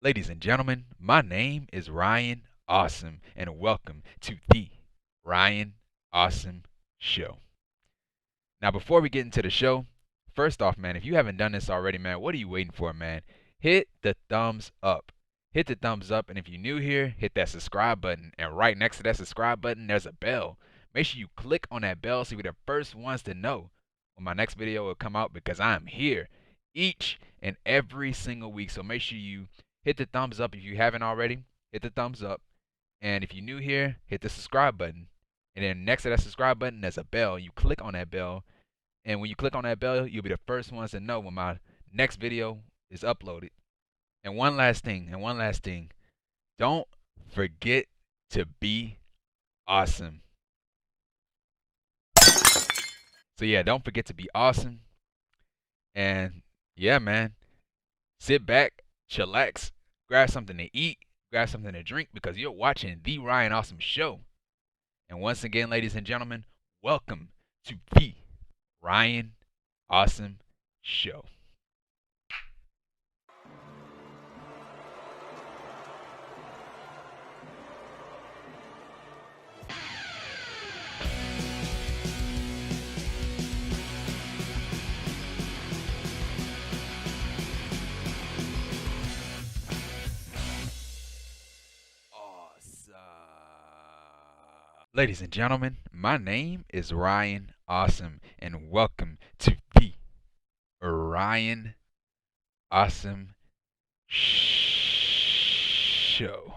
Ladies and gentlemen, my name is Ryan Awesome, and welcome to the Ryan Awesome Show. Now, before we get into the show, first off, man, if you haven't done this already, man, what are you waiting for, man? Hit the thumbs up. Hit the thumbs up, and if you're new here, hit that subscribe button. And right next to that subscribe button, there's a bell. Make sure you click on that bell so you're the first ones to know when my next video will come out because I'm here each and every single week. So make sure you hit the thumbs up if you haven't already. Hit the thumbs up. And if you're new here, hit the subscribe button. And then next to that subscribe button, there's a bell. You click on that bell. And when you click on that bell, you'll be the first ones to know when my next video is uploaded. And one last thing. Don't forget to be awesome. So yeah, don't forget to be awesome. And yeah, man, sit back, chillax, grab something to eat, grab something to drink because you're watching the Ryan Awesome Show. And once again, ladies and gentlemen, welcome to the Ryan Awesome Show. Ladies and gentlemen, my name is Ryan Awesome, and welcome to the Ryan Awesome Show.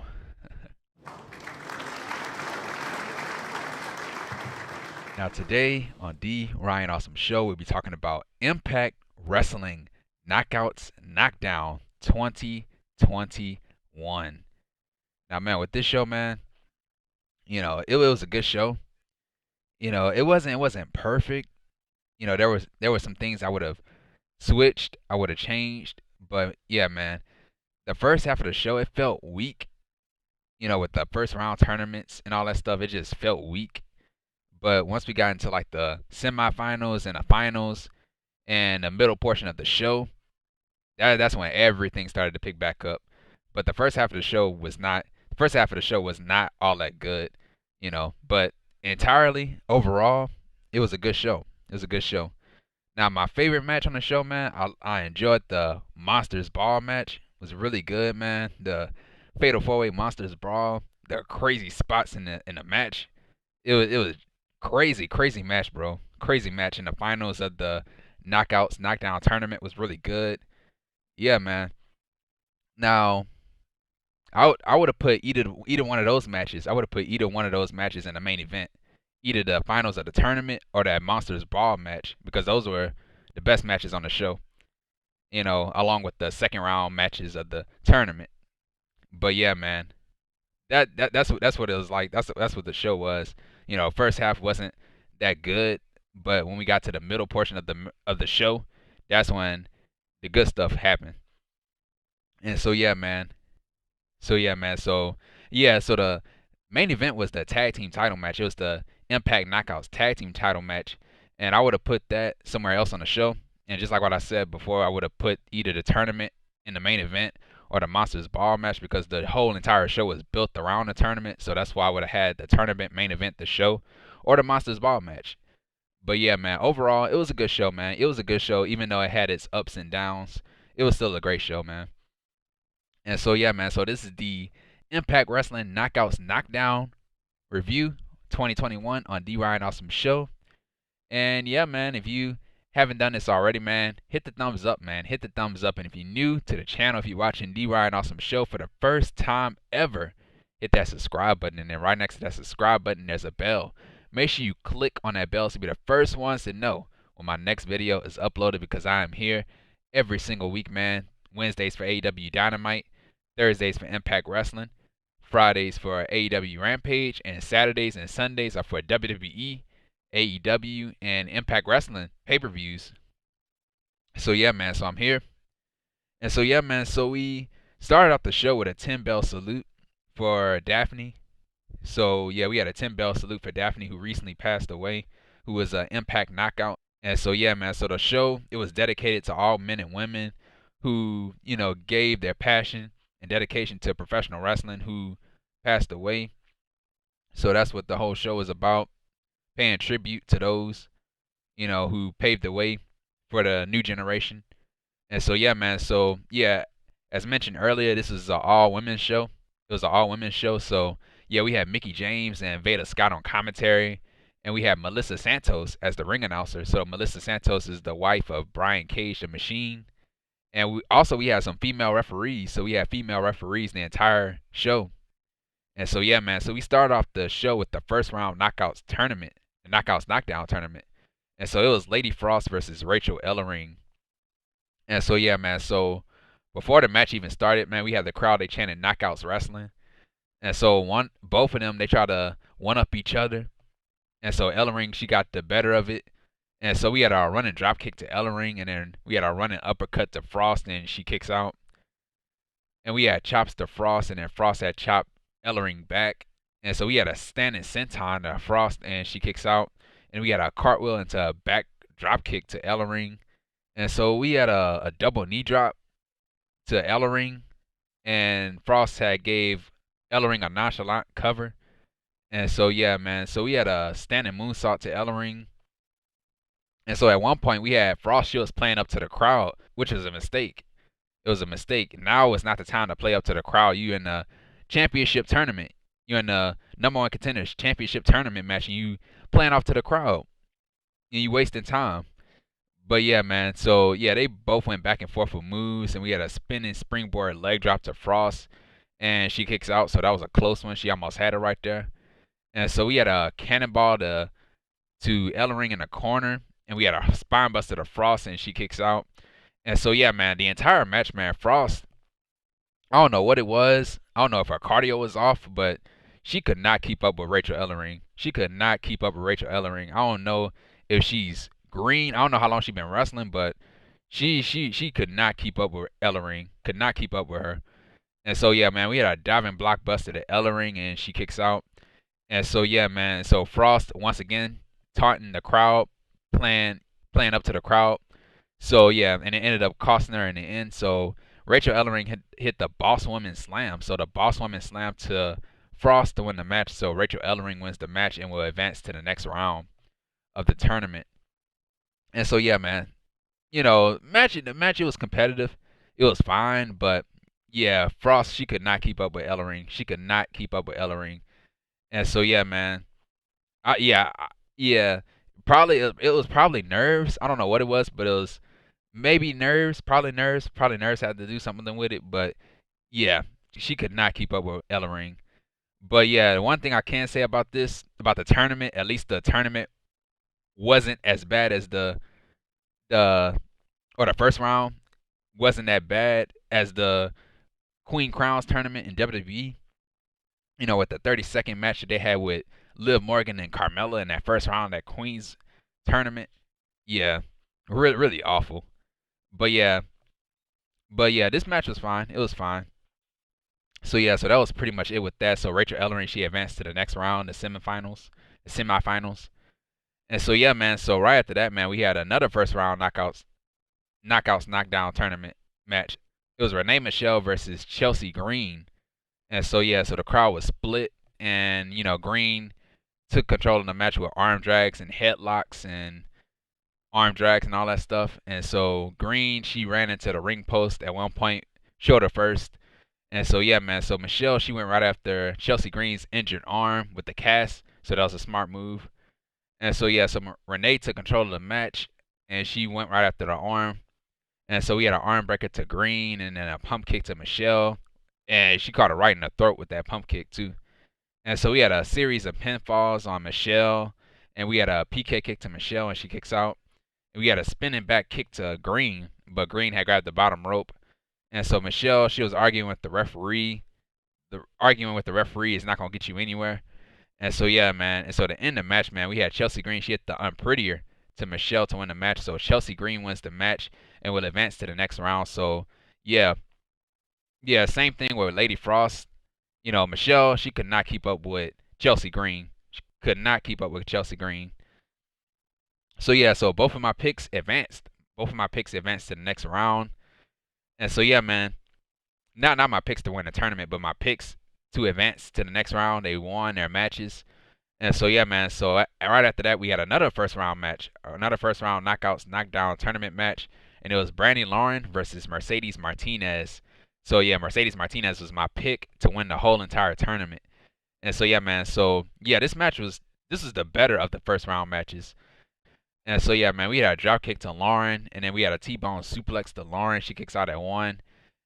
Now, today on the Ryan Awesome Show, we'll be talking about Impact Wrestling Knockouts Knockdown 2021. Now, man, with this show, man, it was a good show. It wasn't perfect. There were some things I would have switched, I would have changed, but yeah, man, the first half of the show it felt weak. With the first round tournaments and all that stuff, it just felt weak. But once we got into like the semifinals and the finals and the middle portion of the show, that's when everything started to pick back up. But the first half of the show was not. The first half of the show was not all that good, But entirely overall, it was a good show. It was a good show. Now, my favorite match on the show, man, I enjoyed the Monsters Brawl match. It was really good, man. The Fatal 4-Way Monsters Brawl, the crazy spots in the match. It was crazy match, bro. Crazy match in the finals of the knockdown tournament was really good. Yeah, man. Now, I would have put either one of those matches. I would have put either one of those matches in the main event, either the finals of the tournament or that Monsters Brawl match, because those were the best matches on the show. Along with the second round matches of the tournament. But yeah, man, that's what it was like. That's what the show was. First half wasn't that good, but when we got to the middle portion of the show, that's when the good stuff happened. And so yeah, man. So yeah, man. So the main event was the tag team title match. It was the Impact Knockouts tag team title match, and I would have put that somewhere else on the show. And just like what I said before, I would have put either the tournament in the main event or the Monsters Ball match because the whole entire show was built around the tournament. So that's why I would have had the tournament main event, the show, or the Monsters Ball match. But yeah, man, overall, it was a good show, man. It was a good show, even though it had its ups and downs. It was still a great show, man. And so yeah, man. So this is the Impact Wrestling Knockouts Knockdown review 2021 on the Ryan Awesome Show. And yeah, man, if you haven't done this already, man, hit the thumbs up, man. Hit the thumbs up. And if you're new to the channel, if you're watching the Ryan Awesome Show for the first time ever, hit that subscribe button. And then right next to that subscribe button, there's a bell. Make sure you click on that bell to be the first ones to know when my next video is uploaded because I am here every single week, man. Wednesdays for AEW Dynamite, Thursdays for Impact Wrestling, Fridays for AEW Rampage, and Saturdays and Sundays are for WWE, AEW, and Impact Wrestling pay-per-views. So yeah, man, so I'm here. And so yeah, man, so we started off the show with a 10-bell salute for Daffney. So yeah, we had a 10-bell salute for Daffney, who recently passed away, who was an Impact Knockout. And so yeah, man, so the show, it was dedicated to all men and women who, gave their passion in dedication to professional wrestling who passed away. So that's what the whole show is about, paying tribute to those, who paved the way for the new generation. And so yeah, man. So yeah, as mentioned earlier, this is an all women's show. It was an all women's show. So yeah, we had Mickie James and Veda Scott on commentary, and we had Melissa Santos as the ring announcer. So Melissa Santos is the wife of Brian Cage, the Machine. And we had some female referees. So we had female referees the entire show. And so yeah, man. So we started off the show with the first round knockouts tournament, the knockouts knockdown tournament. And so it was Lady Frost versus Rachael Ellering. And so yeah, man. So before the match even started, man, we had the crowd. They chanted "Knockouts Wrestling," and so both of them, they try to one up each other. And so Ellering, she got the better of it. And so we had our running drop kick to Ellering, and then we had our running uppercut to Frost, and she kicks out. And we had chops to Frost, and then Frost had chopped Ellering back. And so we had a standing senton to Frost, and she kicks out. And we had a cartwheel into a back drop kick to Ellering. And so we had a double knee drop to Ellering, and Frost had gave Ellering a nonchalant cover. And so yeah, man. So we had a standing moonsault to Ellering. And so at one point we had Frost Shields playing up to the crowd, which is a mistake. It was a mistake. Now is not the time to play up to the crowd. You in the championship tournament. You're in the number one contenders championship tournament match, and you playing off to the crowd, and you wasting time. But yeah, man. So yeah, they both went back and forth with moves, and we had a spinning springboard leg drop to Frost, and she kicks out. So that was a close one. She almost had it right there. And so we had a cannonball to Ellering in the corner, and we had a spine buster to Frost, and she kicks out. And so yeah, man, the entire match, man, Frost, I don't know what it was. I don't know if her cardio was off, but she could not keep up with Rachael Ellering. She could not keep up with Rachael Ellering. I don't know if she's green. I don't know how long she's been wrestling, but she could not keep up with Ellering. Could not keep up with her. And so yeah, man, we had a diving blockbuster to Ellering, and she kicks out. And so yeah, man. So Frost once again taunting the crowd, playing up to the crowd. So yeah, and it ended up costing her in the end. So Rachael Ellering hit the Boss Woman Slam. So the Boss Woman Slam to Frost to win the match. So Rachael Ellering wins the match and will advance to the next round of the tournament. And so yeah, man, the match it was competitive. It was fine, but yeah, Frost, she could not keep up with Ellering. She could not keep up with Ellering. And so yeah, man. Yeah. Probably it was probably nerves. I don't know what it was, but it was maybe nerves, probably nerves. Probably nerves had to do something with it, but yeah, she could not keep up with Ellering. But yeah, the one thing I can say about the tournament, at least the tournament wasn't as bad as the first round wasn't that bad as the Queen Crowns tournament in WWE. With the 30-second match that they had with Liv Morgan and Carmella in that first round of that Queen's tournament. Yeah, really, really awful. But yeah, this match was fine. It was fine. So yeah, so that was pretty much it with that. So Rachael Ellering, she advanced to the next round, the semifinals. And so yeah, man. So right after that, man, we had another first round knockdown tournament match. It was Renee Michelle versus Chelsea Green. And so yeah, so the crowd was split, and Green took control of the match with arm drags and headlocks and arm drags and all that stuff. And so Green, she ran into the ring post at one point, shoulder first. And so yeah, man. So Michelle, she went right after Chelsea Green's injured arm with the cast. So that was a smart move. And so yeah, so Renee took control of the match, and she went right after the arm. And so we had an arm breaker to Green, and then a pump kick to Michelle. And she caught her right in the throat with that pump kick too. And so we had a series of pinfalls on Michelle, and we had a PK kick to Michelle, and she kicks out. And we had a spinning back kick to Green, but Green had grabbed the bottom rope. And so Michelle, she was arguing with the referee. The argument with the referee is not gonna get you anywhere. And so yeah, man. And so to end the match, man, we had Chelsea Green. She hit the unprettier to Michelle to win the match. So Chelsea Green wins the match and will advance to the next round. So yeah, same thing with Lady Frost. Michelle, she could not keep up with Chelsea Green. She could not keep up with Chelsea Green. So yeah, so both of my picks advanced. Both of my picks advanced to the next round. And so yeah, man. not my picks to win the tournament, but my picks to advance to the next round. They won their matches. And so yeah, man. So right after that, we had another first round match, another first round knockouts, knockdown tournament match, and it was Brandi Lauren versus Mercedes Martinez. So yeah, Mercedes Martinez was my pick to win the whole entire tournament. And so yeah, man. So yeah, this is the better of the first round matches. And so yeah, man, we had a drop kick to Lauren, and then we had a T-bone suplex to Lauren. She kicks out at one,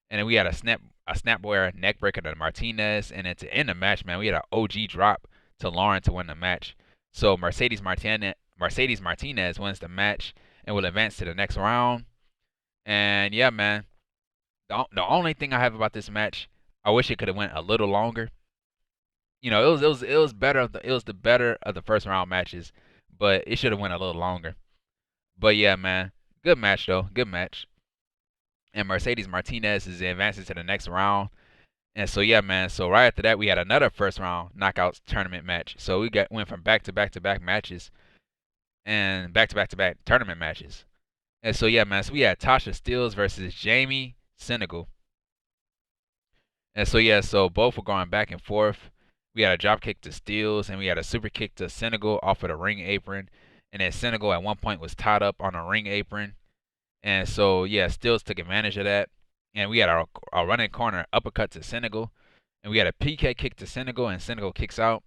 and then we had a snapware neck breaker to Martinez, and then to end the match, man, we had an OG drop to Lauren to win the match. So Mercedes Martinez wins the match and will advance to the next round. And yeah, man, the only thing I have about this match, I wish it could have went a little longer. You know, it was better. It was the better of the first round matches, but it should have went a little longer. But yeah, man, good match though, good match. And Mercedes Martinez is advancing to the next round. And so yeah, man. So right after that, we had another first round knockouts tournament match. So went from back to back to back matches and back to back to back tournament matches. And so yeah, man. So we had Tasha Steelz versus Jamie Senegal. And so yeah, so both were going back and forth. We had a drop kick to Steelz and we had a super kick to Senegal off of the ring apron. And then Senegal at one point was tied up on a ring apron. And so yeah, Steelz took advantage of that. And we had a running corner uppercut to Senegal. And we had a PK kick to Senegal, and Senegal kicks out.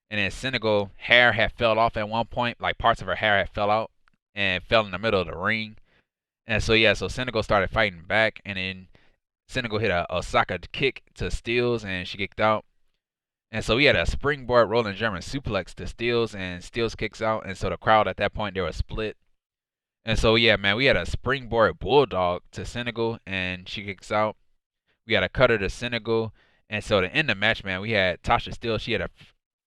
And then Senegal hair had fell off at one point, like parts of her hair had fell out and fell in the middle of the ring. And so yeah, so Senegal started fighting back, and then Senegal hit a Osaka kick to Steelz, and she kicked out. And so we had a springboard rolling German suplex to Steelz, and Steelz kicks out. And so the crowd at that point, they were split. And so yeah, man, we had a springboard bulldog to Senegal, and she kicks out. We had a cutter to Senegal, and so to end the match, man, we had Tasha Steelz. She had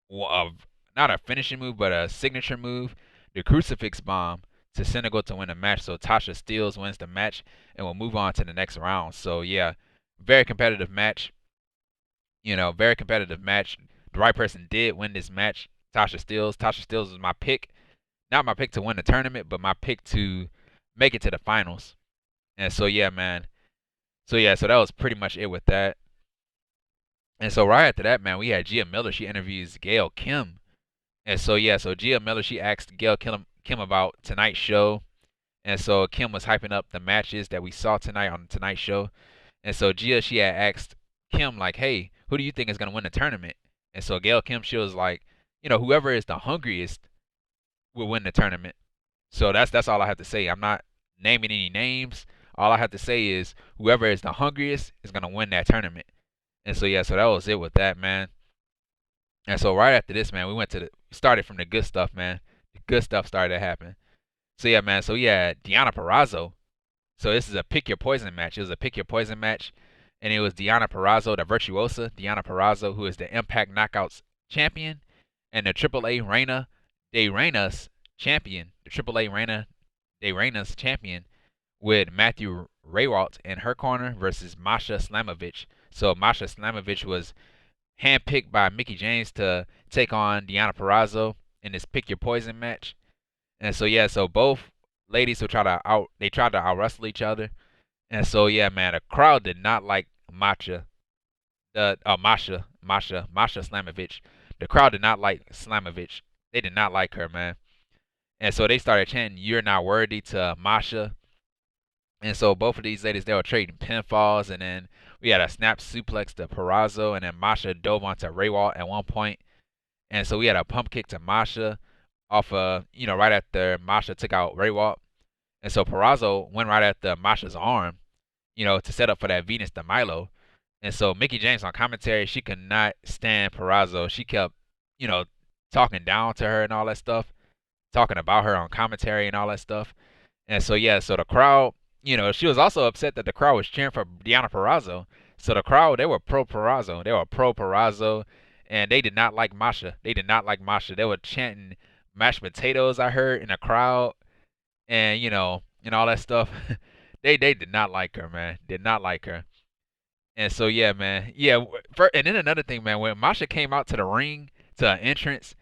not a finishing move, but a signature move, the crucifix bomb to Senegal to win the match. So Tasha Steelz wins the match, and we'll move on to the next round. So yeah, very competitive match. You know, very competitive match. The right person did win this match. Tasha Steelz. Tasha Steelz was my pick. Not my pick to win the tournament, but my pick to make it to the finals. And so yeah, man. So yeah, so that was pretty much it with that. And so right after that, man, we had Gia Miller. She interviews Gail Kim. And so yeah, so Gia Miller, she asked Gail Kim about tonight's show. And so Kim was hyping up the matches that we saw tonight on tonight's show. And so Gia, she had asked Kim like, "Hey, who do you think is gonna win the tournament?" And so Gail Kim, she was like, "You know, whoever is the hungriest will win the tournament." So that's all I have to say. I'm not naming any names. All I have to say is whoever is the hungriest is gonna win that tournament. And so yeah, so that was it with that, man. And so right after this, man, we started from the good stuff, man. The good stuff started to happen. So yeah, man. So we had Deonna Purrazzo. So this is a pick your poison match. It was a pick your poison match, and it was Deonna Purrazzo, the virtuosa Deonna Purrazzo, who is the Impact Knockouts champion, and the AAA Reina de Reinas champion, the AAA Reina de Reinas champion, with Matthew Rehwoldt in her corner versus Masha Slamovich. So Masha Slamovich was handpicked by Mickie James to take on Deonna Purrazzo in this pick your poison match. And so yeah, so both ladies who tried to out wrestle each other. And so yeah, man, the crowd did not like Masha Slamovich. The crowd did not like Slamovich. They did not like her, man. And so they started chanting, "You're not worthy" to Masha. And so both of these ladies, they were trading pinfalls, and then we had a snap suplex to Purrazzo, and then Masha dove onto Rehwoldt at one point. And so we had a pump kick to Masha off right after Masha took out Rehwoldt. And so Purrazzo went right after Masha's arm, to set up for that Venus de Milo. And so Mickie James on commentary, she could not stand Purrazzo. She kept, talking down to her and all that stuff, talking about her on commentary and all that stuff. And so yeah, so the crowd, she was also upset that the crowd was cheering for Deonna Purrazzo. So the crowd, they were pro Purrazzo. They were pro Purrazzo, and they did not like Masha. They did not like Masha. They were chanting mashed potatoes, I heard, in the crowd, and and all that stuff. they did not like her, man. Did not like her. And so yeah, man. Yeah, and then another thing, man, when Masha came out to the ring to an entrance,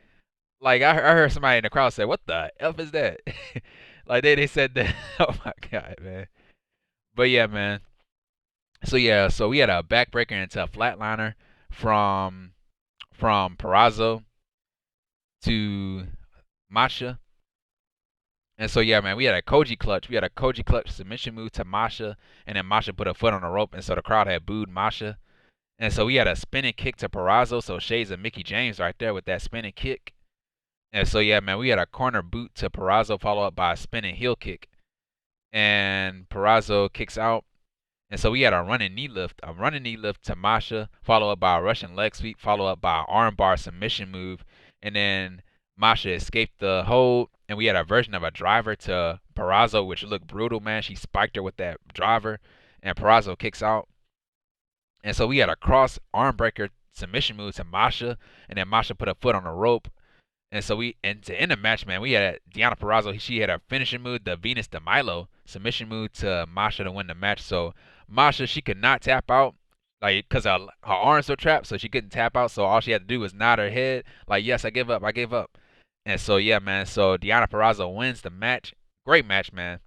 like I heard somebody in the crowd say, "What the F is that?" Like they said that. Oh my god, man. But yeah, man. So yeah, so we had a backbreaker into a flatliner from Purrazzo to Masha. And so yeah, man, we had a Koji clutch. We had a Koji clutch submission move to Masha, and then Masha put a foot on the rope, and so the crowd had booed Masha. And so we had a spinning kick to Purrazzo, so shades of Mickey James right there with that spinning kick. And so yeah, man, we had a corner boot to Purrazzo, followed up by a spinning heel kick, and Purrazzo kicks out. And so we had a running knee lift to Masha, followed up by a Russian leg sweep, followed up by an armbar submission move, and then Masha escaped the hold, and we had a version of a driver to Purrazzo, which looked brutal, man. She spiked her with that driver, and Purrazzo kicks out. And so we had a cross arm breaker submission move to Masha, and then Masha put a foot on the rope. And to end the match, man, we had Deonna Purrazzo. She had a finishing move, the Venus de Milo submission move to Masha to win the match. So Masha, she could not tap out, like, because her arms were trapped, so she couldn't tap out. So all she had to do was nod her head, like, yes, I give up, I give up. And so yeah, man. So Deonna Purrazzo wins the match. Great match, man.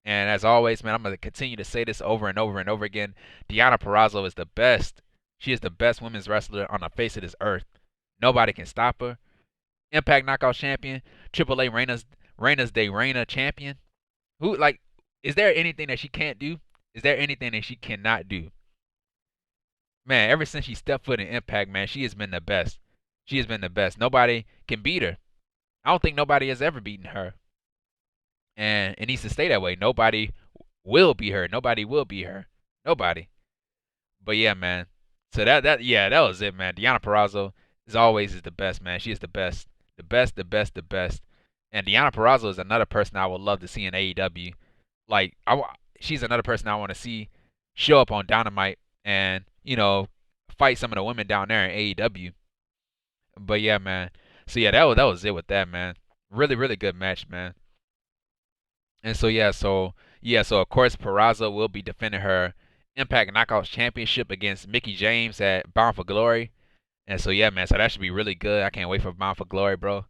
And as always, man, I'm gonna continue to say this over and over and over again. Deonna Purrazzo is the best. She is the best women's wrestler on the face of this earth. Nobody can stop her. Impact Knockout Champion, AAA Reina's de Reina Champion. Who, like, is there anything that she can't do? Is there anything that she cannot do? Man, ever since she stepped foot in Impact, man, she has been the best. She has been the best. Nobody can beat her. I don't think nobody has ever beaten her. And it needs to stay that way. Nobody will beat her. Nobody will beat her. Nobody. But yeah, man. So that was it, man. Deonna Purrazzo as always is the best, man. She is the best. The best, the best, the best. And Deonna Purrazzo is another person I would love to see in AEW. Like, she's another person I want to see show up on Dynamite and, fight some of the women down there in AEW. But yeah, man. So yeah, that was it with that, man. Really, really good match, man. And so of course Purrazzo will be defending her Impact Knockouts Championship against Mickie James at Bound for Glory. And so yeah, man, so that should be really good. I can't wait for Bound for Glory, bro.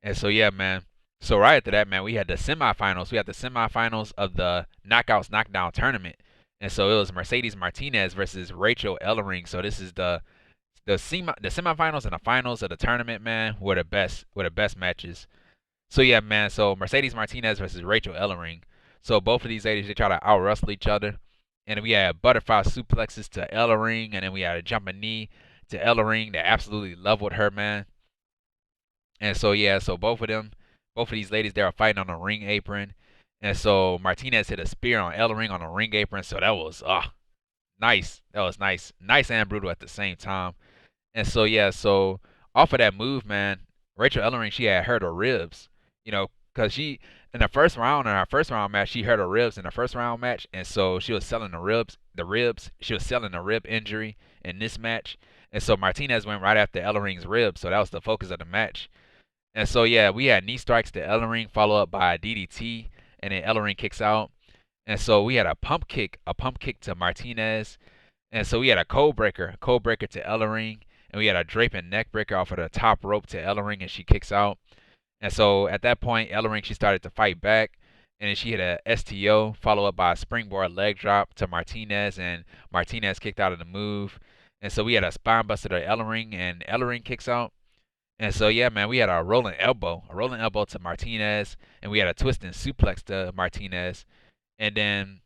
And so yeah, man. So right after that, man, we had the semifinals. We had the semifinals of the Knockouts Knockdown tournament. And so it was Mercedes Martinez versus Rachael Ellering. So this is the semifinals and the finals of the tournament, man, were the best matches. So yeah, man. So Mercedes Martinez versus Rachael Ellering. So both of these ladies, they try to out wrestle each other. And we had butterfly suplexes to Ellering, and then we had a jumping knee to Ellering that absolutely leveled her, man. And so yeah, so both of these ladies, they were fighting on the ring apron. And so Martinez hit a spear on Ellering on the ring apron. So that was nice. That was nice, nice and brutal at the same time. And so yeah, so off of that move, man, Rachael Ellering, she had hurt her ribs, because she in her first round match, she hurt her ribs in the first round match, and so she was selling the ribs. She was selling the rib injury in this match, and so Martinez went right after Ellering's ribs, so that was the focus of the match. And so yeah, we had knee strikes to Ellering, followed up by a DDT, and then Ellering kicks out. And so we had a pump kick to Martinez, and so we had a cold breaker to Ellering, and we had a draping neck breaker off of the top rope to Ellering, and she kicks out. And so at that point, Ellering, she started to fight back, and then she hit a STO, followed up by a springboard leg drop to Martinez, and Martinez kicked out of the move. And so we had a spine buster to Ellering, and Ellering kicks out. And so yeah, man, we had a rolling elbow to Martinez, and we had a twisting suplex to Martinez. And then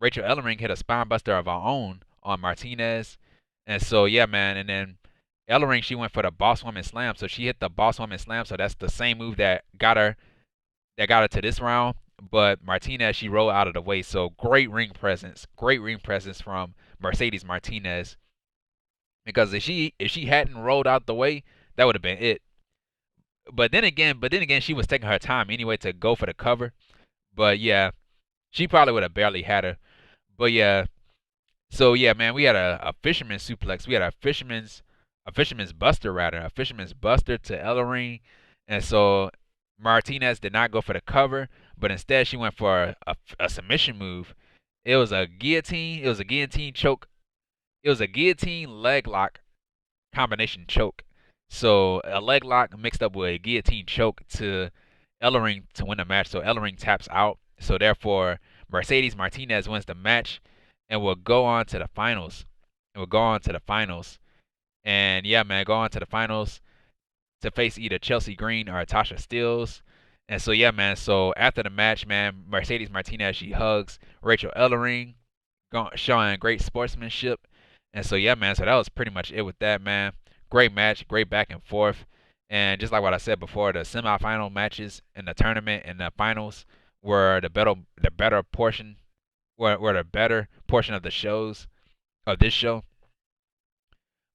Rachael Ellering hit a spine buster of her own on Martinez. And so yeah, man, and then Ellering, she went for the boss woman slam. So she hit the boss woman slam. So that's the same move that got her to this round. But Martinez, she rolled out of the way. So great ring presence from Mercedes Martinez. Because if she hadn't rolled out the way, that would have been it. But then again, she was taking her time anyway to go for the cover. But yeah, she probably would have barely had her. But yeah, so yeah, man, we had a fisherman suplex. We had a fisherman's buster rather, a fisherman's buster to Ellering, and so Martinez did not go for the cover, but instead she went for a submission move. It was a guillotine. It was a guillotine choke. It was a guillotine leg lock combination choke. So a leg lock mixed up with a guillotine choke to Ellering to win the match. So Ellering taps out. So therefore, Mercedes Martinez wins the match. and will go on to the finals. And will go on to the finals. And yeah, man, go on to the finals to face either Chelsea Green or Tasha Steelz. And so yeah, man. So after the match, man, Mercedes Martinez, she hugs Rachael Ellering, showing great sportsmanship. And so yeah, man. So that was pretty much it with that, man. Great match, great back and forth. And just like what I said before, the semifinal matches in the tournament and the finals were the better portion were the better portion of the shows of this show.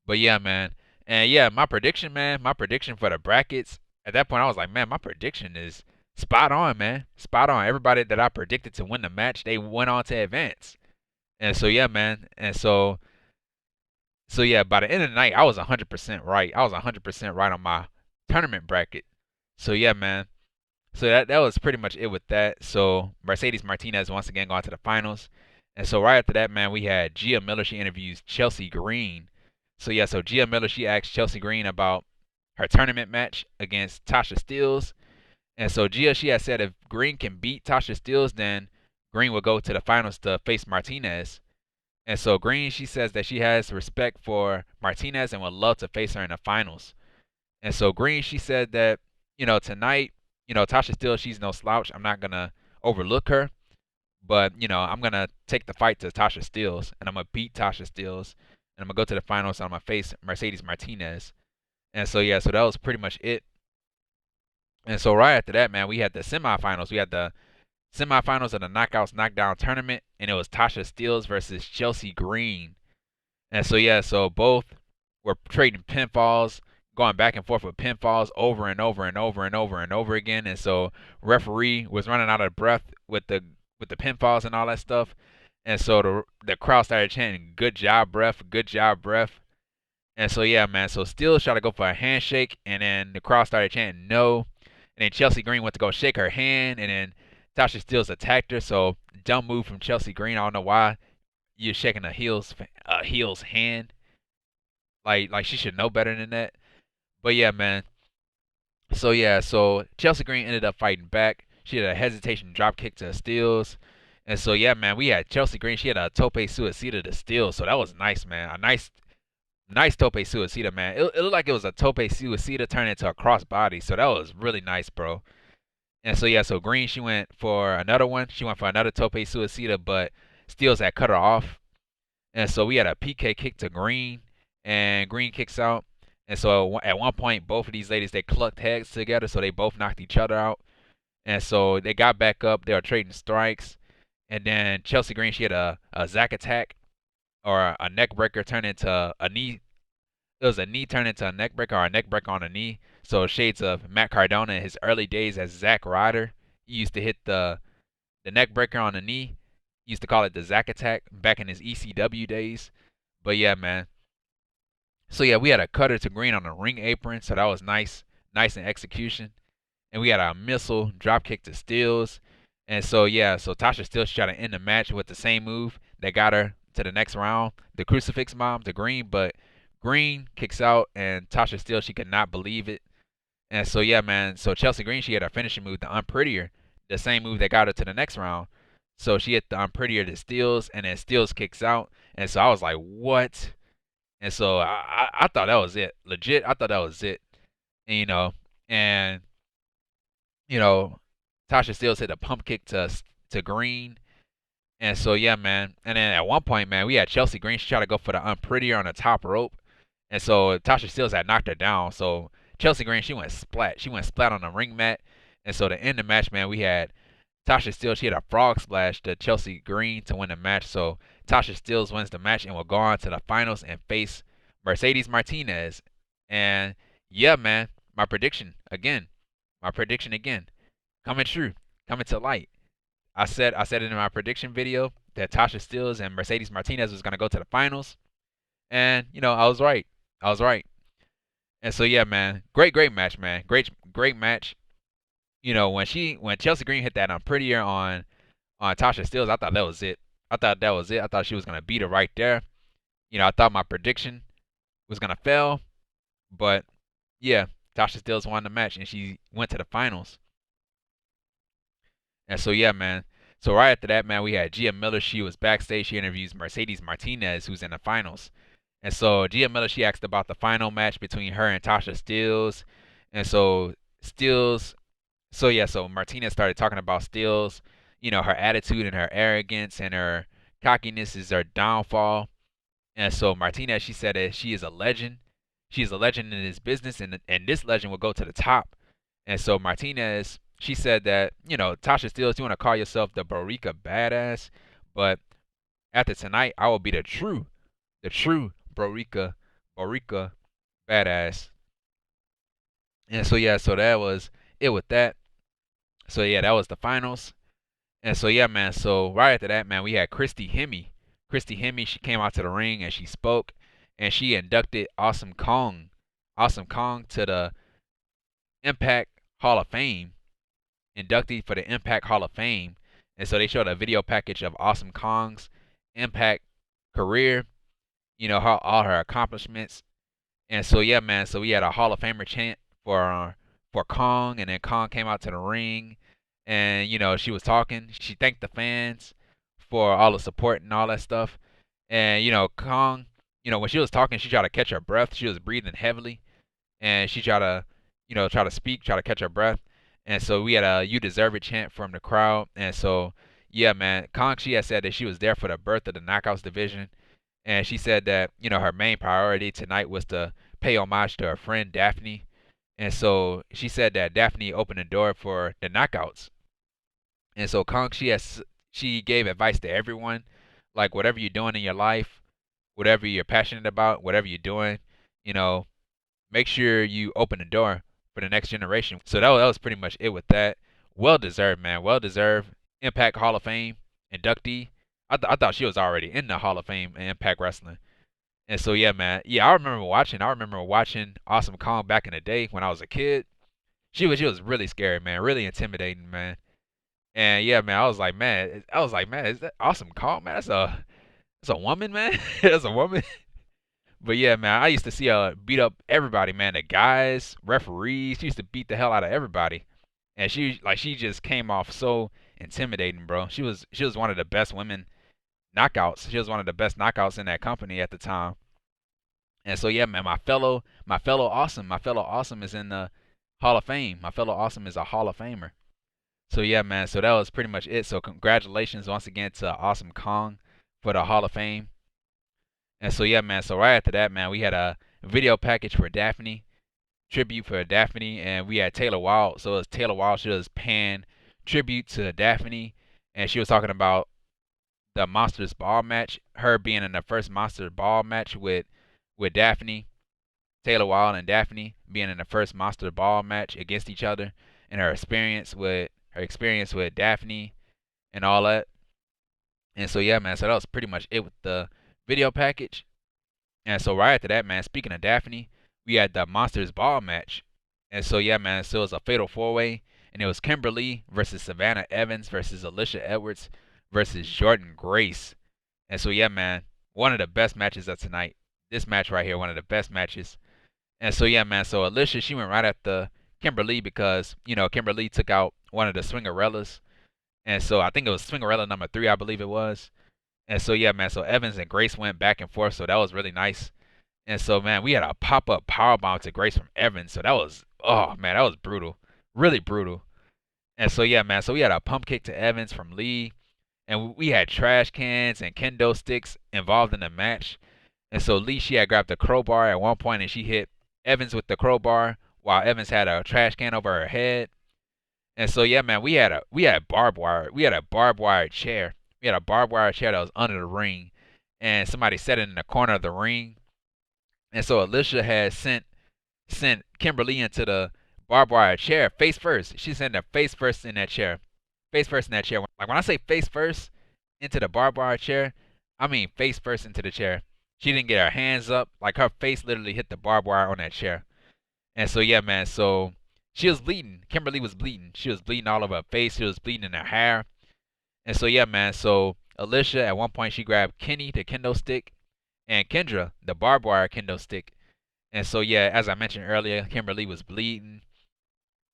But yeah, man. And yeah, my prediction, man, my prediction for the brackets, at that point I was like, man, my prediction is spot on, man. Spot on. Everybody that I predicted to win the match, they went on to advance. And so yeah, man. And so yeah, by the end of the night, I was 100% right. I was 100% right on my tournament bracket. So yeah, man. So that was pretty much it with that. So Mercedes Martinez once again going to the finals. And so right after that, man, we had Gia Miller. She interviews Chelsea Green. So yeah, so Gia Miller, she asked Chelsea Green about her tournament match against Tasha Steelz. And so Gia, she had said if Green can beat Tasha Steelz, then Green will go to the finals to face Martinez. And so Green, she says that she has respect for Martinez and would love to face her in the finals. And so Green, she said that, tonight, Tasha Steelz, she's no slouch. I'm not going to overlook her. But, I'm going to take the fight to Tasha Steelz, and I'm going to beat Tasha Steelz, and I'm going to go to the finals, and I'm going to face Mercedes Martinez. And so, yeah, so that was pretty much it. And so right after that, man, we had the semifinals. We had the semifinals of the Knockouts Knockdown tournament, and it was Tasha Steelz versus Chelsea Green. And so, yeah, so both were trading pinfalls, going back and forth with pinfalls over and over and over and over and over again. And so referee was running out of breath with the pinfalls and all that stuff. And so the crowd started chanting, "Good job, ref! Good job, ref!" And so yeah, man. So Steelz tried to go for a handshake, and then the crowd started chanting no. And then Chelsea Green went to go shake her hand, and then Tasha Steelz attacked her. So dumb move from Chelsea Green. I don't know why you're shaking a heel's hand. Like she should know better than that. But yeah, man. So yeah, so Chelsea Green ended up fighting back. She had a hesitation drop kick to Steelz. And so yeah, man, we had Chelsea Green. She had a tope suicida to Steelz. So that was nice, man. A nice tope suicida, man. It looked like it was a tope suicida turned into a crossbody. So that was really nice, bro. And so yeah, so Green, she went for another one. She went for another tope suicida, but Steelz had cut her off. And so we had a PK kick to Green, and Green kicks out. And so at one point, both of these ladies, they clucked heads together, so they both knocked each other out. And so they got back up. They were trading strikes. And then Chelsea Green, she had a Zack attack, or a neck breaker turned into a knee. It was a knee turned into a neck breaker, or a neck breaker on a knee. So shades of Matt Cardona in his early days as Zack Ryder. He used to hit the neck breaker on the knee. He used to call it the Zack attack back in his ECW days. But yeah, man. So yeah, we had a cutter to Green on the ring apron, so that was nice in execution. And we had a missile drop kick to Steelz. And so yeah, so Tasha Steelz tried to end the match with the same move that got her to the next round, the crucifix bomb to Green, but Green kicks out and Tasha Steelz, she could not believe it. And so yeah, man, so Chelsea Green, she had her finishing move, the Unprettier, the same move that got her to the next round. So she hit the Unprettier to Steelz, and then Steelz kicks out. And so I was like, what? And so I thought that was it. Legit, I thought that was it. And, and you know, Tasha Steelz hit a pump kick to Green. And so yeah, man. And then at one point, man, we had Chelsea Green. She tried to go for the Unprettier on the top rope. And so Tasha Steelz had knocked her down. So Chelsea Green, she went splat. She went splat on the ring mat. And so to end the match, man, we had Tasha Steelz, she had a frog splash to Chelsea Green to win the match. So Tasha Steelz wins the match and will go on to the finals and face Mercedes Martinez. And yeah, man, my prediction again, coming true, coming to light. I said it in my prediction video that Tasha Steelz and Mercedes Martinez was gonna go to the finals, and I was right. I was right. And so yeah, man, great match, man, great match. When Chelsea Green hit that Unprettier on Tasha Steelz, I thought that was it. I thought that was it. I thought she was gonna beat her right there. I thought my prediction was gonna fail, but yeah, Tasha Steelz won the match and she went to the finals. And so yeah, man. So right after that, man, we had Gia Miller. She was backstage. She interviews Mercedes Martinez, who's in the finals. And so Gia Miller, she asked about the final match between her and Tasha Steelz. And so Steelz, so Martinez started talking about Steelz, her attitude and her arrogance and her cockiness is her downfall. And so Martinez, she said that she is a legend. She is a legend in this business, and this legend will go to the top. And so Martinez, she said that, Tasha Steelz, you want to call yourself the Barika badass, but after tonight, I will be the true Barika badass. And so yeah, so that was it with that. So yeah, that was the finals. And so yeah, man. So right after that, man, we had Christy Hemme. Christy Hemme, she came out to the ring and she spoke, and she inducted Awesome Kong, to the Impact Hall of Fame, inductee for the Impact Hall of Fame. And so they showed a video package of Awesome Kong's Impact career, all her accomplishments. And so yeah, man. So we had a Hall of Famer chant for Kong, and then Kong came out to the ring, and she was talking. She thanked the fans for all the support and all that stuff. And Kong, when she was talking, she tried to catch her breath. She was breathing heavily, and she tried to, try to speak, try to catch her breath. And so we had a "You Deserve It" chant from the crowd. And so yeah, man, Kong, she had said that she was there for the birth of the Knockouts division, and she said that her main priority tonight was to pay homage to her friend Daffney. And so she said that Daffney opened the door for the Knockouts. And so Kong, she gave advice to everyone, like whatever you're doing in your life, whatever you're passionate about, whatever you're doing, you know, make sure you open the door for the next generation. So that was pretty much it with that. Well deserved, man. Well deserved. Impact Hall of Fame inductee. I thought she was already in the Hall of Fame in Impact Wrestling. And so yeah, man. Yeah, I remember watching. Awesome Kong back in the day when I was a kid. She was really scary, man. Really intimidating, man. And yeah, man, I was like, man, is that Awesome Kong, man? That's a woman, man. That's a woman. But yeah, man, I used to see her beat up everybody, man. The guys, referees. She used to beat the hell out of everybody. And she just came off so intimidating, bro. She was one of the best women knockouts. She was one of the best knockouts in that company at the time. And so yeah, man, my fellow awesome is in the Hall of Fame. My fellow awesome is a Hall of Famer. So yeah, man. So that was pretty much it. So congratulations once again to Awesome Kong for the Hall of Fame. And so yeah, man. So right after that, man, we had a video package for Daffney, tribute for Daffney, and we had Taylor Wilde. So it was Taylor Wilde. She was paying tribute to Daffney, and she was talking about the Monsters Ball match, her being in the first Monsters Ball match with Daffney, Taylor Wilde and Daffney being in the first Monster Ball match against each other, and her experience with Daffney and all that. And so yeah, man. So that was pretty much it with the video package. And so right after that, man, speaking of Daffney, we had the Monsters Ball match. And so yeah, man, so it was a fatal four-way, and it was Kimberly versus Savannah Evans versus Alicia Edwards versus Jordan Grace. And so yeah, man, one of the best matches of tonight. This match right here, one of the best matches. And so yeah, man, so Alicia, she went right after Kimberly because Kimberly took out one of the Swingerellas, and so I think it was Swingerella number 3, I believe it was. And so yeah, man, so Evans and Grace went back and forth, so that was really nice. And so man, we had a pop-up powerbomb to Grace from Evans, so that was, oh man, that was brutal, really brutal. And so yeah, man, so we had a pump kick to Evans from Lee, and we had trash cans and kendo sticks involved in the match. And so Lee, she had grabbed the crowbar at one point and she hit Evans with the crowbar while Evans had a trash can over her head. And so yeah, man, we had barbed wire. We had a barbed wire chair. We had a barbed wire chair that was under the ring, and somebody set it in the corner of the ring. And so Alicia had sent Kimberly into the barbed wire chair face first. She sent her face first in that chair. Face first in that chair. Like when I say face first into the barbed wire chair, I mean face first into the chair. She didn't get her hands up. Like her face literally hit the barbed wire on that chair. And so yeah, man, so she was bleeding. Kimberly was bleeding. She was bleeding all over her face. She was bleeding in her hair. And so yeah, man, so Alicia at one point she grabbed Kenny, the kendo stick, and Kendra, the barbed wire kendo stick. And so yeah, as I mentioned earlier, Kimberly was bleeding.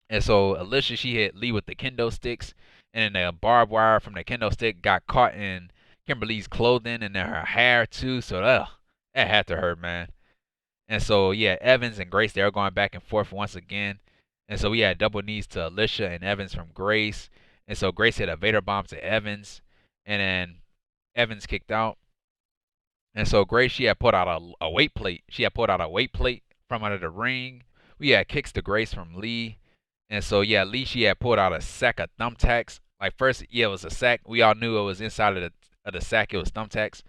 And so Alicia, she hit Lee with the kendo sticks, and then the barbed wire from the kendo stick got caught in Kimberly's clothing and then her hair too. So that had to hurt, man. And so yeah, Evans and Grace, they're going back and forth once again. And so we had double knees to Alicia and Evans from Grace. And so Grace hit a Vader bomb to Evans, and then Evans kicked out. And so Grace, she had put out a weight plate. She had put out a weight plate from under the ring. We had kicks to Grace from Lee. And so yeah, Lee, she had pulled out a sack of thumbtacks. Like first, yeah, it was a sack. We all knew it was inside of the sack. It was thumbtacks.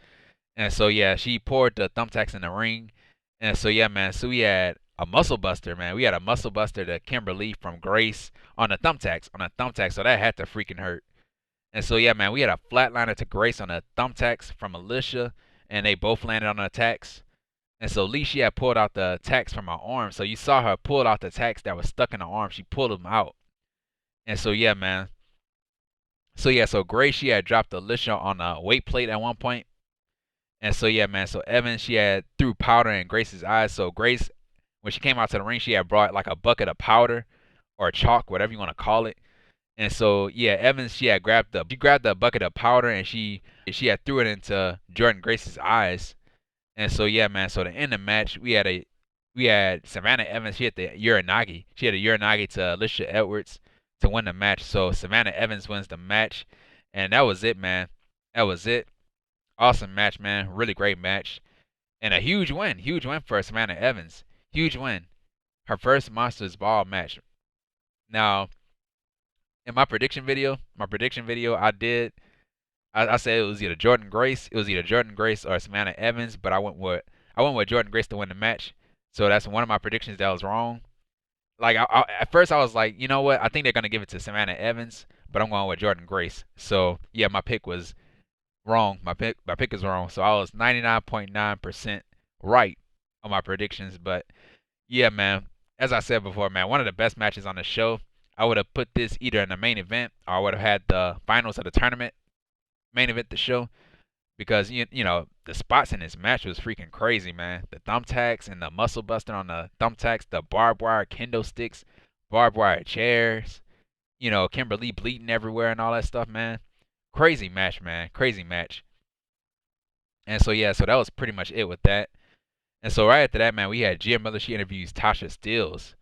And so yeah, she poured the thumbtacks in the ring. And so yeah, man. So we had a muscle buster, man. We had a muscle buster to Kimberly from Grace on the thumbtacks. So that had to freaking hurt. And so yeah, man, we had a flatliner to Grace on the thumbtacks from Alicia, and they both landed on the attacks. And so Lee, she had pulled out the tacks from her arm. So you saw her pull out the tacks that was stuck in her arm. She pulled them out. And so yeah, man. So yeah, so Grace, she had dropped Alicia on a weight plate at one point. And so yeah, man. So Evans, she had threw powder in Grace's eyes. So Grace, when she came out to the ring, she had brought like a bucket of powder or chalk, whatever you want to call it. And so yeah, Evans, she grabbed the bucket of powder and she had threw it into Jordan Grace's eyes. And so yeah, man. So to end the match, we had Savannah Evans. She had the Uranagi. She had a Uranagi to Alicia Edwards to win the match. So Savannah Evans wins the match, and that was it, man. That was it. Awesome match, man. Really great match, and a huge win. Huge win for Savannah Evans. Huge win. Her first Monsters Ball match. Now, in my prediction video, I said it was either Jordan Grace, or Savannah Evans, but I went with Jordan Grace to win the match. So that's one of my predictions that was wrong. Like at first I was like, you know what? I think they're gonna give it to Savannah Evans, but I'm going with Jordan Grace. So yeah, my pick was wrong. My pick is wrong. So I was 99.9% right on my predictions. But yeah, man. As I said before, man, one of the best matches on the show. I would have put this either in the main event or I would have had the finals of the tournament main event the show, because you know the spots in this match was freaking crazy, man. The thumbtacks and the muscle busting on the thumbtacks, the barbed wire kendo sticks, barbed wire chairs, you know, Kimberly bleeding everywhere and all that stuff, man. Crazy match, man. Crazy match. And so yeah, so that was pretty much it with that. And so right after that, man, we had Gia Miller. She interviews Tasha Steelz.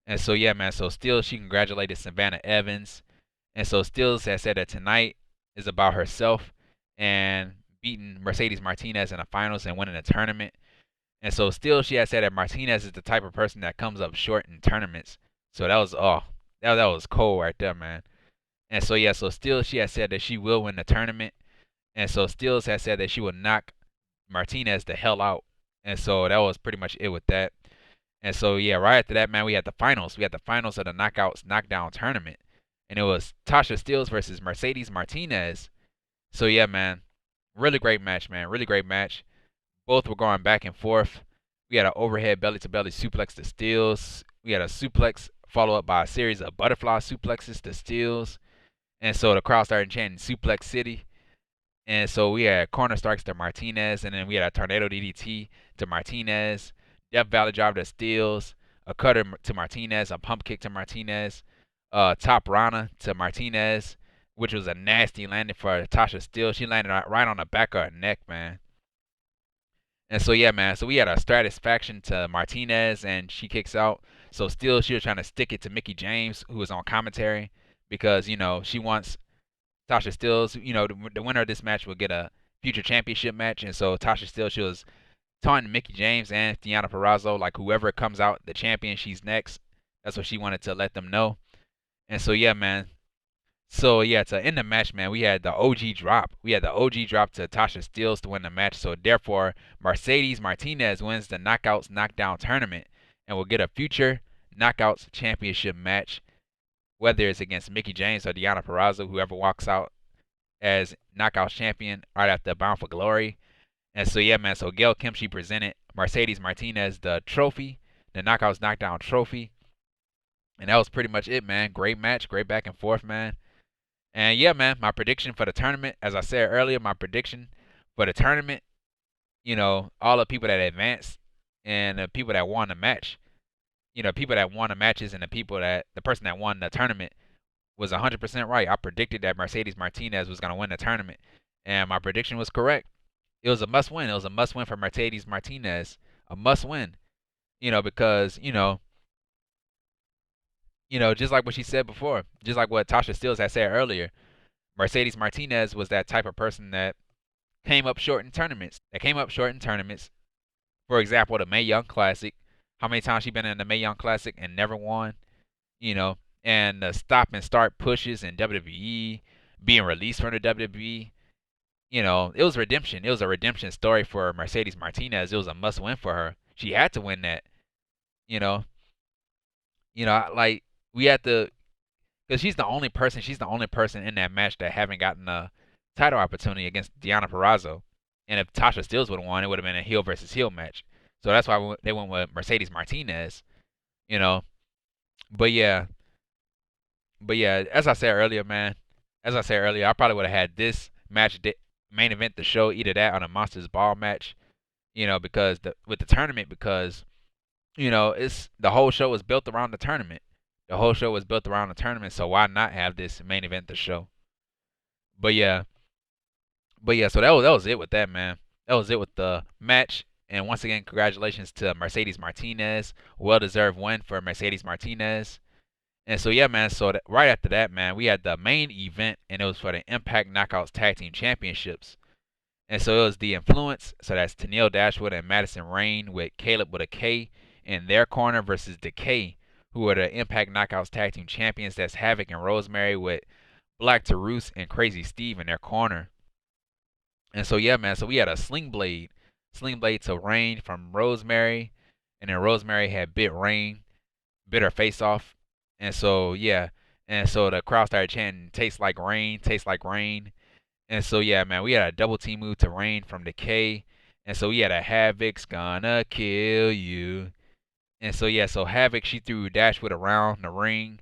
And so yeah, man. So Steelz, she congratulated Savannah Evans. And so Steelz has said that tonight is about herself and beating Mercedes Martinez in the finals and winning the tournament. And so Steelz, she has said that Martinez is the type of person that comes up short in tournaments. So that was that was cold right there, man. And so yeah, so Steelz, she has said that she will win the tournament. And so Steelz has said that she will knock Martinez the hell out. And so that was pretty much it with that. And so yeah, right after that, man, we had the finals. We had the finals of the Knockdown tournament. And it was Tasha Steelz versus Mercedes Martinez. So yeah, man, really great match, man. Really great match. Both were going back and forth. We had an overhead belly-to-belly suplex to Steelz. We had a suplex followed up by a series of butterfly suplexes to Steelz. And so the crowd started chanting Suplex City. And so we had corner strikes to Martinez, and then we had a tornado DDT to Martinez, Death Valley Drive to Steelz, a cutter to Martinez, a pump kick to Martinez, top Rana to Martinez, which was a nasty landing for Tasha Steelz. She landed right on the back of her neck, man. And so yeah, man. So we had a Stratisfaction to Martinez, and she kicks out. So Steelz, she was trying to stick it to Mickie James, who was on commentary, because you know she wants Tasha Steelz. You know the winner of this match will get a future championship match, and so Tasha Steelz, she was taunting Mickie James and Deonna Purrazzo, like whoever comes out the champion, she's next. That's what she wanted to let them know. And so yeah, man. So yeah, to end the match, man, we had the OG drop. We had the OG drop to Tasha Steelz to win the match. So therefore, Mercedes Martinez wins the Knockouts Knockdown tournament and will get a future Knockouts championship match, whether it's against Mickie James or Deonna Purrazzo, whoever walks out as Knockouts champion right after Bound for Glory. And so yeah, man. So Gail Kim, she presented Mercedes Martinez the trophy, the Knockouts Knockdown trophy. And that was pretty much it, man. Great match, great back and forth, man. And yeah, man, my prediction for the tournament, as I said earlier, my prediction for the tournament, you know, all the people that advanced and the people that won the match, you know, people that won the matches and the person that won the tournament was 100% right. I predicted that Mercedes Martinez was going to win the tournament, and my prediction was correct. It was a must win. It was a must win for Mercedes Martinez. A must win. Because just like what she said before, just like what Tasha Steelz had said earlier, Mercedes Martinez was that type of person that came up short in tournaments. That came up short in tournaments. For example, the Mae Young Classic. How many times she been in the Mae Young Classic and never won? You know, and the stop and start pushes in WWE, being released from the WWE. It was redemption. It was a redemption story for Mercedes Martinez. It was a must win for her. She had to win that. You know, like we had to, because she's the only person. She's the only person in that match that haven't gotten a title opportunity against Deonna Purrazzo. And if Tasha Steelz would have won, it would have been a heel versus heel match. So that's why they went with Mercedes Martinez. You know, but yeah, As I said earlier, man. As I said earlier, I probably would have had this match main event the show, either that on a Monsters Ball match. Because with the tournament, because it's the whole show was built around the tournament. The whole show was built around the tournament, so why not have this main event the show? But yeah, so that was it with that, man. That was it with the match. And once again, congratulations to Mercedes Martinez. Well deserved win for Mercedes Martinez. And so yeah, man. So right after that, man, we had the main event, and it was for the Impact Knockouts Tag Team Championships. And so it was the Influence. So that's Tenille Dashwood and Madison Rayne with Caleb with a K in their corner versus Decay, who are the Impact Knockouts Tag Team Champions. That's Havoc and Rosemary with Black Taurus and Crazy Steve in their corner. And so yeah, man. So we had a sling blade to Rayne from Rosemary, and then Rosemary had bit her face off. And so yeah, and so the crowd started chanting, "Tastes like rain, tastes like rain." And so yeah, man, we had a double team move to Rayne from Decay. And so we had a Havoc's gonna kill you. And so yeah, so Havoc, she threw Dashwood around the ring.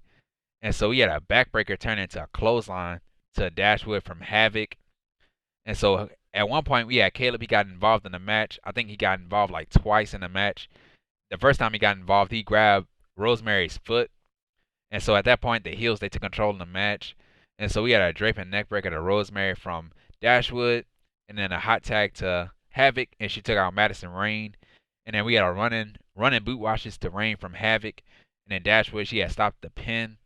And so we had a backbreaker turn into a clothesline to Dashwood from Havoc. And so at one point we had Caleb, he got involved in the match. I think he got involved like twice in the match. The first time he got involved, he grabbed Rosemary's foot. And so at that point, the heels, they took control in the match. And so we had a draping neckbreaker to Rosemary from Dashwood, and then a hot tag to Havoc, and she took out Madison Rayne. And then we had a running boot washes to Rayne from Havoc, and then Dashwood, she had stopped the pin.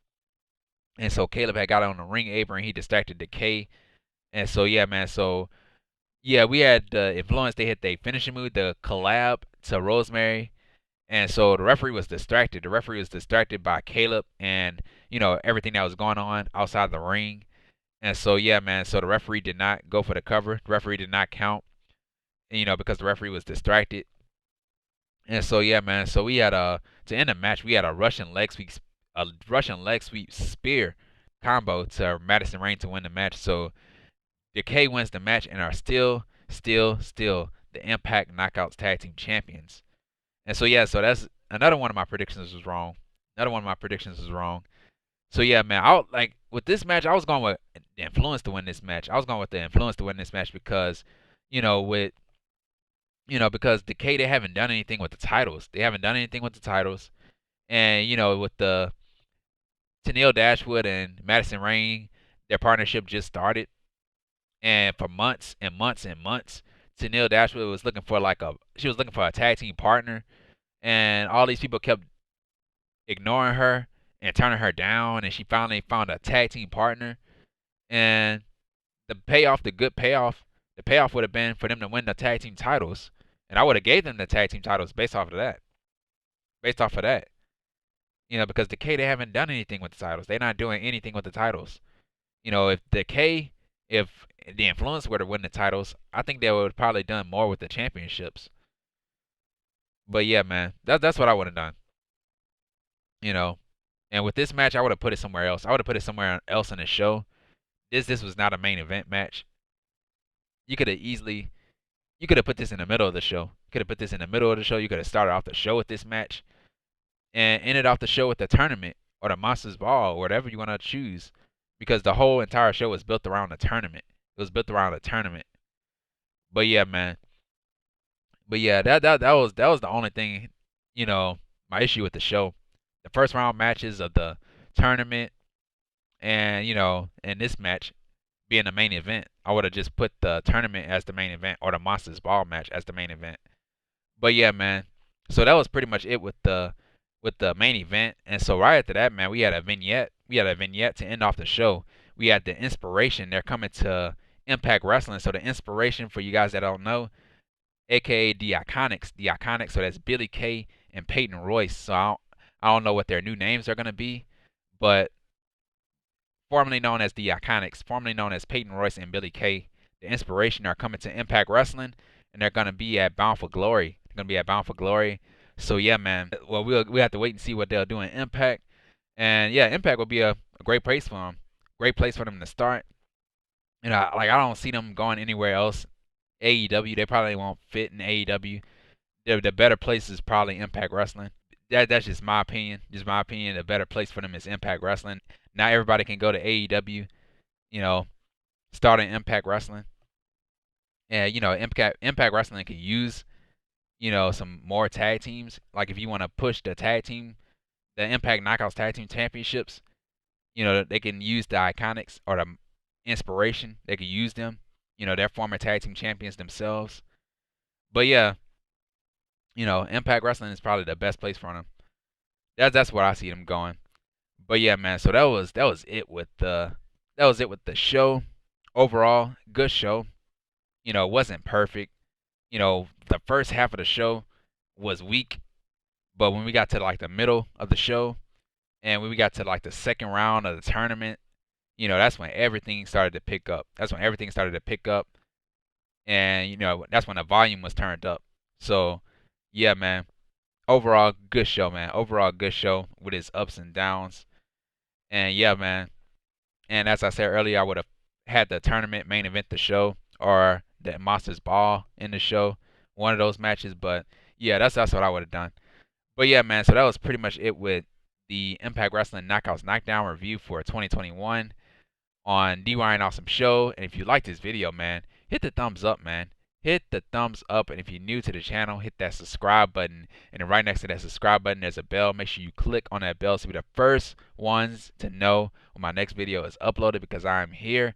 And so Caleb had got on the ring apron, he distracted Decay. And so yeah, man, so yeah, we had the Influence, they hit their finishing move, the collab to Rosemary. And so the referee was distracted. The referee was distracted by Caleb and, everything that was going on outside the ring. And so, yeah, man, so the referee did not go for the cover. The referee did not count, because the referee was distracted. And so, yeah, man, so we had to end the match, we had a Russian leg sweep spear combo to Madison Rayne to win the match. So Decay wins the match and are still the Impact Knockouts Tag Team Champions. And so yeah, so that's another one of my predictions was wrong. So yeah, man, like with this match, I was going with the Influence to win this match. Because, with because Decay, they haven't done anything with the titles. And with the Tenille Dashwood and Madison Rayne, their partnership just started, and for months and months and months, Tenille Dashwood was looking for a tag team partner. And all these people kept ignoring her and turning her down, and she finally found a tag team partner. And the good payoff would have been for them to win the tag team titles, and I would have gave them the tag team titles based off of that. Because Decay, they haven't done anything with the titles. They're not doing anything with the titles. If the Influence were to win the titles, I think they would have probably done more with the championships. But yeah, man, that's what I would have done. And with this match, I would have put it somewhere else. I would have put it somewhere else in the show. This was not a main event match. You could have put this in the middle of the show. You could have started off the show with this match and ended off the show with the tournament or the Monsters Ball or whatever you want to choose, because the whole entire show was built around the tournament. But yeah, man. But yeah, that was the only thing, my issue with the show. The first round matches of the tournament And, in this match being the main event, I would have just put the tournament as the main event or the Monsters Ball match as the main event. But yeah, man. So that was pretty much it with the main event. And so right after that, man, we had a vignette. We had a vignette to end off the show. We had the inspiration. They're coming to Impact Wrestling. So the inspiration, for you guys that don't know, aka the Iconics. The Iconics. So that's Billy Kay and Peyton Royce. So I don't know what their new names are gonna be, but formerly known as the Iconics, formerly known as Peyton Royce and Billy Kay, the inspiration, are coming to Impact Wrestling, and they're gonna be at Bound for Glory. They're gonna be at Bound for Glory. So yeah, man. Well, we'll have to wait and see what they'll do in Impact. And yeah, Impact will be a great place for them. Great place for them to start. Like, I don't see them going anywhere else. AEW, they probably won't fit in AEW. The better place is probably Impact Wrestling. That's just my opinion. Just my opinion. The better place for them is Impact Wrestling. Not everybody can go to AEW. You know, starting Impact Wrestling. And Impact Wrestling can use some more tag teams. Like, if you want to push the tag team, the Impact Knockouts Tag Team Championships, they can use the Iconics or the Inspiration. They can use them. They're former tag team champions themselves. But yeah, Impact Wrestling is probably the best place for them. That's where I see them going. But yeah, man. So that was it with the show. Overall, good show. It wasn't perfect. The first half of the show was weak, but when we got to like the middle of the show, and when we got to like the second round of the tournament, that's when everything started to pick up. That's when everything started to pick up, and that's when the volume was turned up. So yeah, man. Overall, good show, man. Overall, good show with its ups and downs. And yeah, man. And as I said earlier, I would have had the tournament main event the show, or the Monsters Ball in the show, one of those matches. But yeah, that's what I would have done. But yeah, man. So that was pretty much it with the Impact Wrestling Knockouts Knockdown review for 2021 on DYN Awesome Show. And if you like this video, man, hit the thumbs up, man. Hit the thumbs up. And if you're new to the channel, hit that subscribe button. And then right next to that subscribe button, there's a bell. Make sure you click on that bell so you're the first ones to know when my next video is uploaded, because I'm here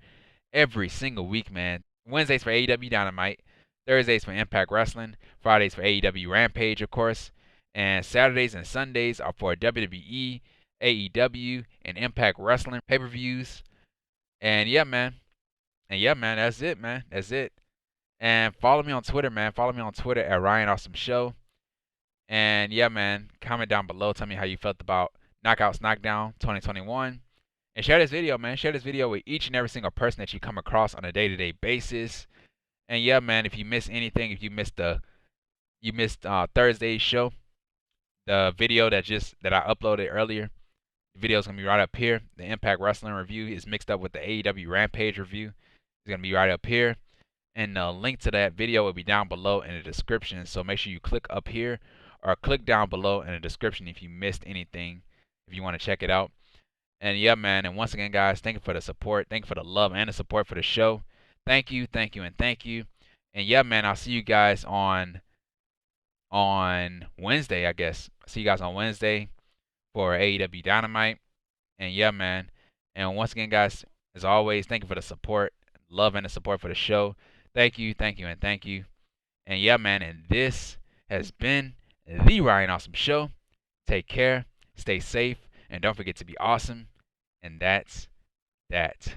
every single week, man. Wednesdays for AEW Dynamite, Thursdays for Impact Wrestling, Fridays for AEW Rampage, of course, and Saturdays and Sundays are for WWE, AEW, and Impact Wrestling pay-per-views. And yeah, man. That's it, man. That's it. And follow me on Twitter, man. Follow me on Twitter at Ryan Awesome Show. And yeah, man. Comment down below. Tell me how you felt about Knockouts Knockdown 2021. And share this video, man. Share this video with each and every single person that you come across on a day-to-day basis. And yeah, man. If you miss anything, if you missed Thursday's show, the video that I uploaded earlier, the video is gonna be right up here. The Impact Wrestling review is mixed up with the AEW Rampage review. It's gonna be right up here. And the link to that video will be down below in the description. So make sure you click up here or click down below in the description if you missed anything, if you want to check it out. And yeah, man. And once again, guys, thank you for the support. Thank you for the love and the support for the show. Thank you, thank you, and thank you. And yeah, man, I'll see you guys on Wednesday, I guess. See you guys on Wednesday for AEW Dynamite. And yeah, man. And once again, guys, as always, thank you for the support, love, and the support for the show. Thank you, thank you, and thank you. And yeah, man, and this has been the Ryan Awesome Show. Take care, stay safe, and don't forget to be awesome. And that's that.